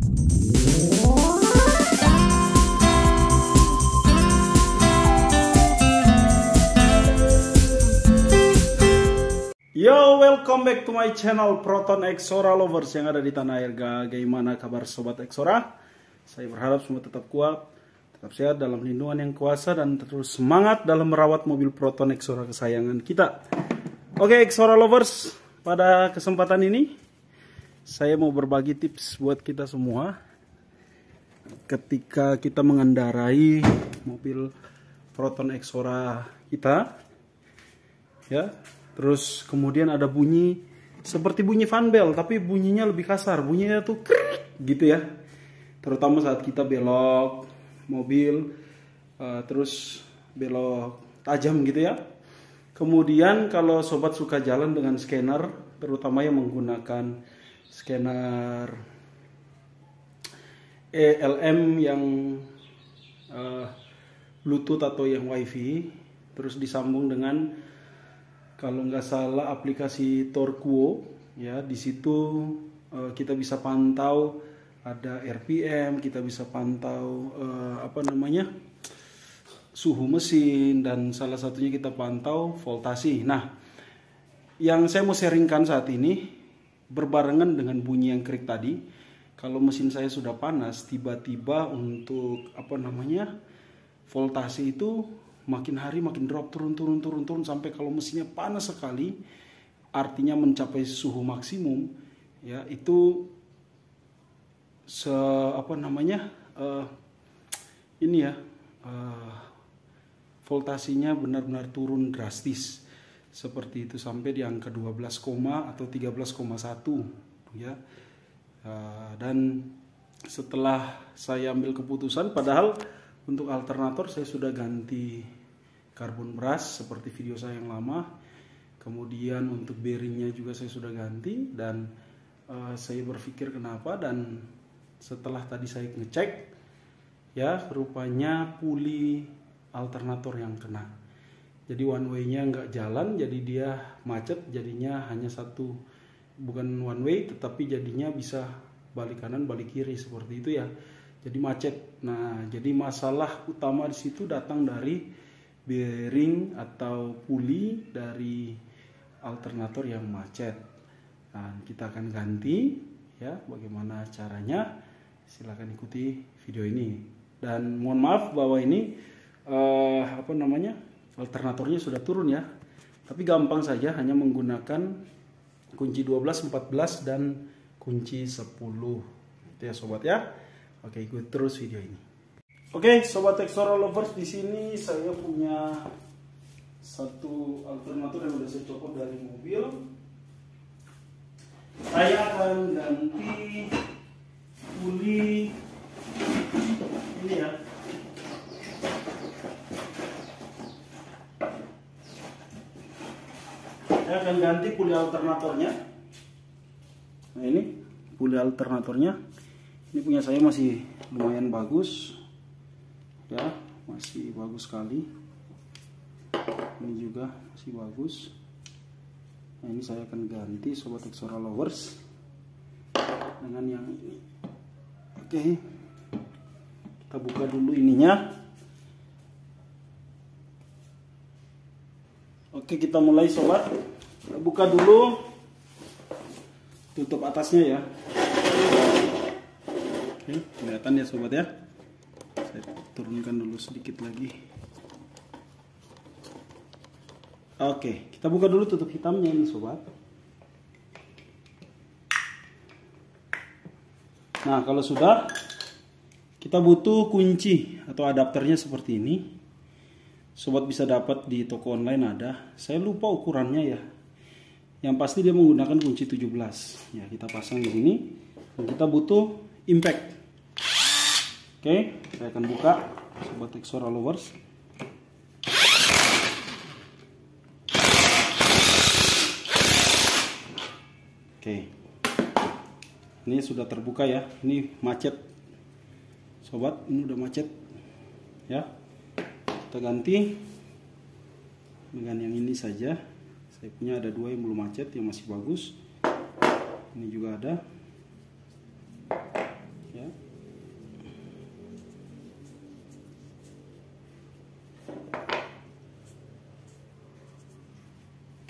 Yo, welcome back to my channel Proton Exora Lovers yang ada di tanah air. Bagaimana kabar sobat Exora? Saya berharap semua tetap kuat, tetap sehat dalam lindungan yang kuasa, dan terus semangat dalam merawat mobil Proton Exora kesayangan kita. Oke, Exora Lovers, pada kesempatan ini saya mau berbagi tips buat kita semua ketika kita mengendarai mobil Proton Exora kita, ya. Terus kemudian ada bunyi seperti bunyi fan bell, tapi bunyinya lebih kasar, bunyinya tuh krik gitu ya. Terutama saat kita belok mobil, terus belok tajam gitu ya. Kemudian kalau sobat suka jalan dengan scanner, terutama yang menggunakan scanner ELM yang Bluetooth atau yang WiFi, terus disambung dengan kalau nggak salah aplikasi Torquo, ya. Di situ kita bisa pantau ada RPM, kita bisa pantau suhu mesin, dan salah satunya kita pantau voltasi. Nah, yang saya mau sharingkan saat ini berbarengan dengan bunyi yang krik tadi. Kalau mesin saya sudah panas, tiba-tiba untuk voltasi itu makin hari makin drop, turun sampai kalau mesinnya panas sekali, artinya mencapai suhu maksimum, ya, itu voltasinya benar-benar turun drastis seperti itu, sampai di angka 12, atau 13,1 ya. Dan setelah saya ambil keputusan, padahal untuk alternator saya sudah ganti karbon brush seperti video saya yang lama. Kemudian untuk bearingnya juga saya sudah ganti, dan saya berpikir kenapa, dan setelah tadi saya ngecek, ya, rupanya puli alternator yang kena. Jadi one way-nya nggak jalan, jadi dia macet, jadinya hanya satu, bukan one way, tetapi jadinya bisa balik kanan balik kiri seperti itu ya. Jadi macet. Nah, jadi masalah utama di situ datang dari bearing atau puli dari alternator yang macet. Nah, kita akan ganti, ya. Bagaimana caranya? Silahkan ikuti video ini. Dan mohon maaf bahwa ini alternatornya sudah turun ya. Tapi gampang saja, hanya menggunakan kunci 12, 14 dan kunci 10. Itu ya sobat ya. Oke, ikut terus video ini. Oke, sobat Exora Lovers, di sini saya punya satu alternator yang sudah saya copot dari mobil. Saya akan ganti puli ini ya. Saya akan ganti puli alternatornya. Nah, ini puli alternatornya. Ini punya saya masih lumayan bagus, ya, masih bagus sekali. Ini juga masih bagus. Nah, ini saya akan ganti sobat Exora Lovers dengan yang ini. Oke, kita buka dulu ininya. Oke, kita mulai sobat. Kita buka dulu, tutup atasnya ya. Oke, kelihatan ya sobat ya. Saya turunkan dulu sedikit lagi. Oke, kita buka dulu tutup hitamnya ini sobat. Nah, kalau sudah, kita butuh kunci atau adapternya seperti ini. Sobat bisa dapat di toko online ada. Saya lupa ukurannya ya. Yang pasti dia menggunakan kunci 17. Ya, kita pasang di sini. Dan kita butuh impact. Oke, saya akan buka sobat Exora Lovers. Oke, ini sudah terbuka ya. Ini macet sobat, ini udah macet ya. Kita ganti dengan yang ini saja. Saya punya ada dua yang belum macet, yang masih bagus. Ini juga ada ya.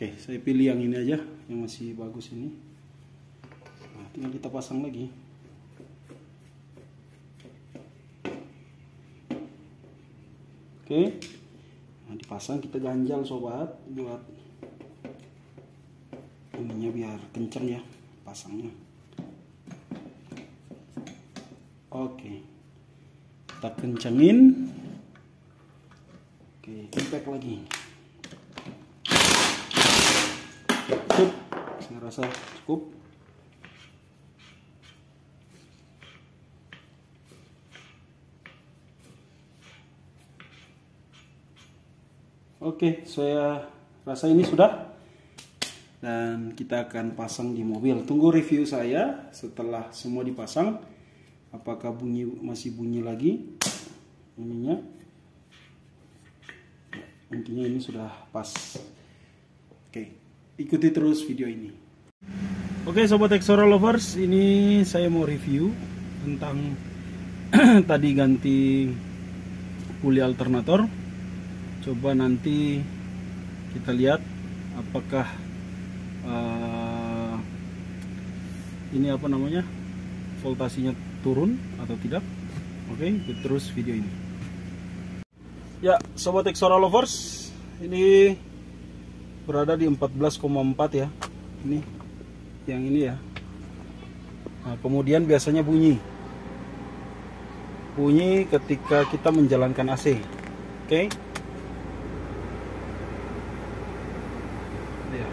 Oke, saya pilih yang ini aja, yang masih bagus ini. Nah, tinggal kita pasang lagi. Oke, nah dipasang, kita ganjal sobat buat ininya biar kenceng ya pasangnya. Oke, kita kencengin. Oke, impact lagi. Cukup, saya rasa cukup. Oke, saya rasa ini sudah. Dan kita akan pasang di mobil. Tunggu review saya setelah semua dipasang. Apakah masih bunyi lagi ininya? Intinya ini sudah pas. Oke, ikuti terus video ini. Oke sobat Exora lovers, ini saya mau review tentang tadi ganti puli alternator. Coba nanti kita lihat apakah ini apa namanya, voltasinya turun atau tidak. Oke, ikuti terus video ini. Ya, sobat Exora lovers, ini berada di 14,4 ya. Ini yang ini ya. Nah, kemudian biasanya bunyi ketika kita menjalankan AC. Oke. Ya.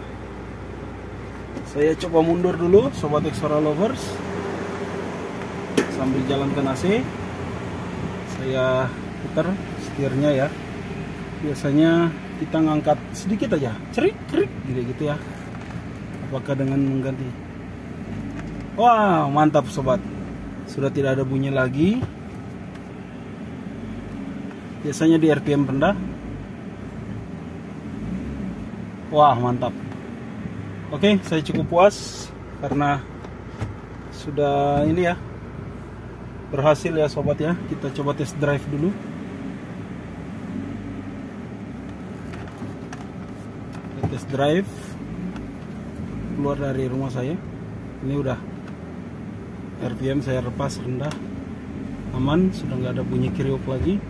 Saya coba mundur dulu sobat Exora lovers sambil jalankan AC. Saya putar setirnya ya. Biasanya kita ngangkat sedikit aja, cerik gitu ya. Apakah dengan mengganti? Wah, mantap sobat, sudah tidak ada bunyi lagi. Biasanya di RPM rendah. Wah, mantap. Oke, saya cukup puas karena sudah ini ya, berhasil ya sobat ya. Kita coba test drive dulu. Test drive keluar dari rumah saya. Ini udah RPM saya lepas rendah, aman, sudah nggak ada bunyi kriuk lagi.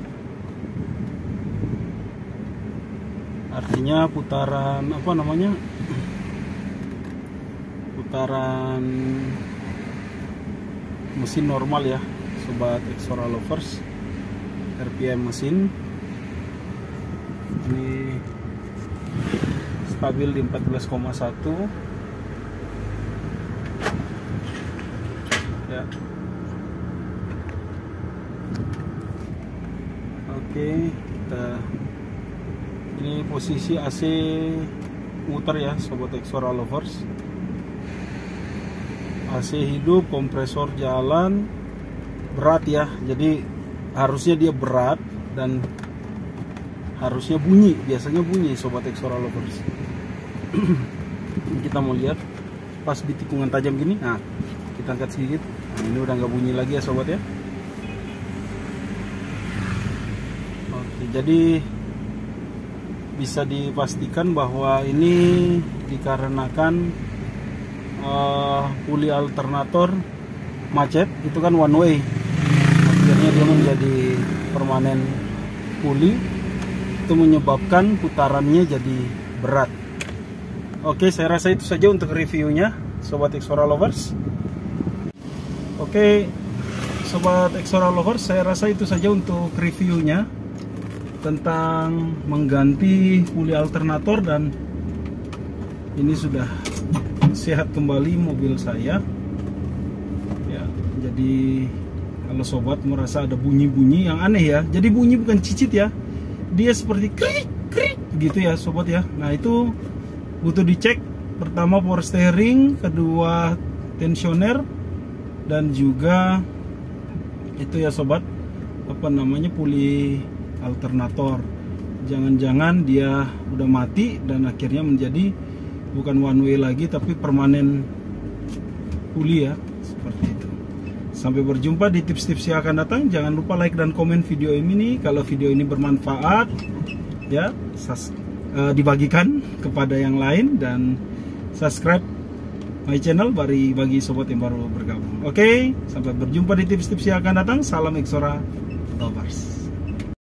Artinya putaran apa namanya, putaran mesin normal ya sobat Exora lovers. RPM mesin ini stabil di 14,1 ya. Oke, kita ini posisi AC muter ya sobat Exora lovers. AC hidup, kompresor jalan, berat ya, jadi harusnya dia berat dan harusnya bunyi, biasanya bunyi sobat Exora lovers. Kita mau lihat pas di tikungan tajam gini. Nah, kita angkat sedikit. Nah, ini udah nggak bunyi lagi ya sobat ya. Oke, jadi bisa dipastikan bahwa ini dikarenakan puli alternator macet. Itu kan one way, akhirnya dia menjadi permanen puli, itu menyebabkan putarannya jadi berat. Oke, saya rasa itu saja untuk reviewnya sobat Exora lovers. Oke sobat Exora lovers, saya rasa itu saja untuk reviewnya tentang mengganti puli alternator, dan ini sudah sehat kembali mobil saya ya. Jadi kalau sobat merasa ada bunyi-bunyi yang aneh ya, jadi bunyi bukan cicit ya, dia seperti krik krik gitu ya sobat ya. Nah, itu butuh dicek. Pertama power steering, kedua tensioner, dan juga itu ya sobat, apa namanya, puli alternator. Jangan-jangan dia udah mati dan akhirnya menjadi bukan one way lagi tapi permanen puli ya, seperti itu. Sampai berjumpa di tips-tips yang akan datang. Jangan lupa like dan komen video ini kalau video ini bermanfaat ya. dibagikan kepada yang lain, dan subscribe my channel bagi sobat yang baru bergabung. Oke, sampai berjumpa di tips-tips yang akan datang. Salam Exora Lovers.